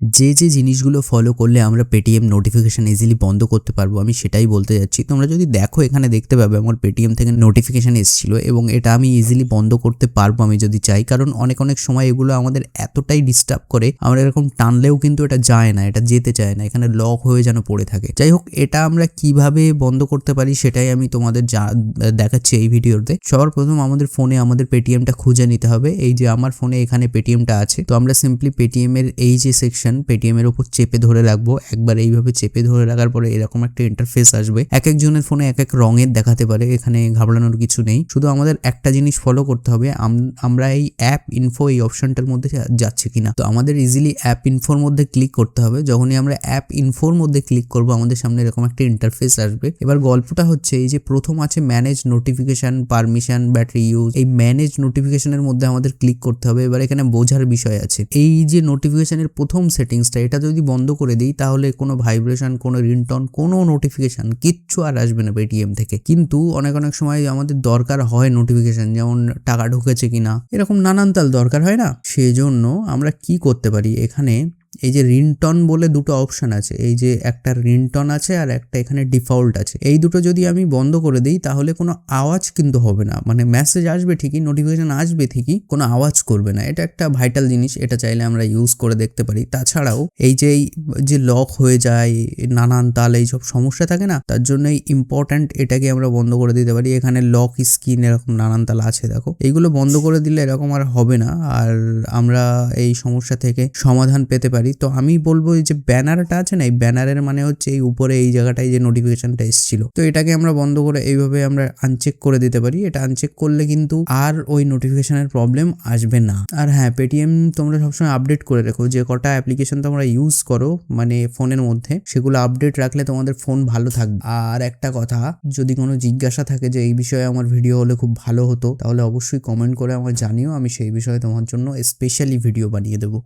যে জিনিসগুলো ফলো করলে আমরা পেটিএম নোটিফিকেশন ইজিলি বন্ধ করতে পারবো আমি সেটাই বলতে যাচ্ছি। তোমরা যদি দেখো এখানে দেখতে পাবে আমার পেটিএম থেকে নোটিফিকেশন এসেছিল এবং এটা আমি ইজিলি বন্ধ করতে পারবো আমি যদি চাই, কারণ অনেক সময় এগুলো আমাদের এতটাই ডিস্টার্ব করে, আমরা এরকম টানলেও কিন্তু এটা যায় না, এটা যেতে চায় না, এখানে লক হয়ে যেন পড়ে থাকে। যাই হোক, এটা আমরা কিভাবে বন্ধ করতে পারি সেটাই আমি তোমাদের দেখাচ্ছি এই ভিডিওতে। সবার প্রথম আমাদের ফোনে আমাদের পেটিএমটা খুঁজে নিতে হবে। এই যে আমার ফোনে এখানে পেটিএমটা আছে, তো আমরা সিম্পলি পেটিএম এর এই যে সেকশন পেটিএম এর উপর চেপে ধরে রাখবো। একবার এইভাবে চেপে ধরে রাখার পরে এরকম একটা ইন্টারফেস আসবে। এক একজনের ফোনে এক এক রঙের দেখাতে পারে, এখানে ঘাবড়ানোর কিছু নেই। শুধু আমাদের একটা জিনিস ফলো করতে হবে, আমরা এই অ্যাপ ইনফো এই অপশনটার মধ্যে যাচ্ছে কিনা। তো আমাদের ইজিলি অ্যাপ ইনফোর মধ্যে ক্লিক করতে হবে। যখনই আমরা অ্যাপ ইনফোর মধ্যে ক্লিক করবো আমাদের সামনে এরকম একটা ইন্টারফেস আসবে। এবার গল্পটা হচ্ছে এই যে প্রথম আছে manage notification, permission, battery use. এই ম্যানেজ নোটিফিকেশনের মধ্যে আমাদের ক্লিক করতে হবে। এবার এখানে বোঝার বিষয় আছে, এই যে নোটিফিকেশনের প্রথম সেটিংসটা এটা যদি বন্ধ করে দিই তাহলে কোনো ভাইব্রেশন, কোনো রিংটোন, কোনো নোটিফিকেশন কিচ্ছু আর আসবে না পেটিএম থেকে। কিন্তু অনেক সময় আমাদের দরকার হয় নোটিফিকেশন, যেমন টাকা ঢুকেছে কিনা, এরকম নানান তাল দরকার হয় না। সেজন্য আমরা কি করতে পারি, এখানে এই যে রিংটন বলে দুটো অপশন আছে, এই যে একটা রিংটন আছে আর একটা এখানে ডিফল্ট আছে। এই দুটো যদি আমি বন্ধ করে দিই তাহলে কোনো আওয়াজ কিন্তু হবে না, মানে মেসেজ আসবে ঠিকই, নোটিফিকেশন আসবে ঠিকই, কোনো আওয়াজ করবে না। এটা একটা ভাইটাল জিনিস, এটা চাইলে আমরা ইউজ করে দেখতে পারি। তাছাড়াও এই যে লক হয়ে যায়, নানান তাল এইসব সমস্যা থাকে না, তার জন্য এই ইম্পর্ট্যান্ট এটাকে আমরা বন্ধ করে দিতে পারি। এখানে লক স্ক্রিন এরকম নানান তাল আছে, দেখো এইগুলো বন্ধ করে দিলে এরকম আর হবে না, আর আমরা এই সমস্যা থেকে সমাধান পেতে পারি। তো আমি বলবো এই যে ব্যানারটা আছে না, এই ব্যানারের মানে হচ্ছে এই উপরে এই জায়গাটায় যে নোটিফিকেশনটা এসেছিল, তো এটাকে আমরা বন্ধ করে এইভাবে আমরা আনচেক করে দিতে পারি। এটা আনচেক করলে কিন্তু আর ওই নোটিফিকেশনের প্রবলেম আসবে না। আর হ্যাঁ, পেটিএম তোমরা সবসময় আপডেট করে রেখো, যে কটা অ্যাপ্লিকেশন তোমরা ইউজ করো মানে ফোনের মধ্যে, সেগুলো আপডেট রাখলে তোমাদের ফোন ভালো থাকবে। আর একটা কথা, যদি কোনো জিজ্ঞাসা থাকে যে এই বিষয়ে আমার ভিডিও হলে খুব ভালো হতো, তাহলে অবশ্যই কমেন্ট করে আমার জানিও, আমি সেই বিষয়ে তোমার জন্য স্পেশালি ভিডিও বানিয়ে দেবো।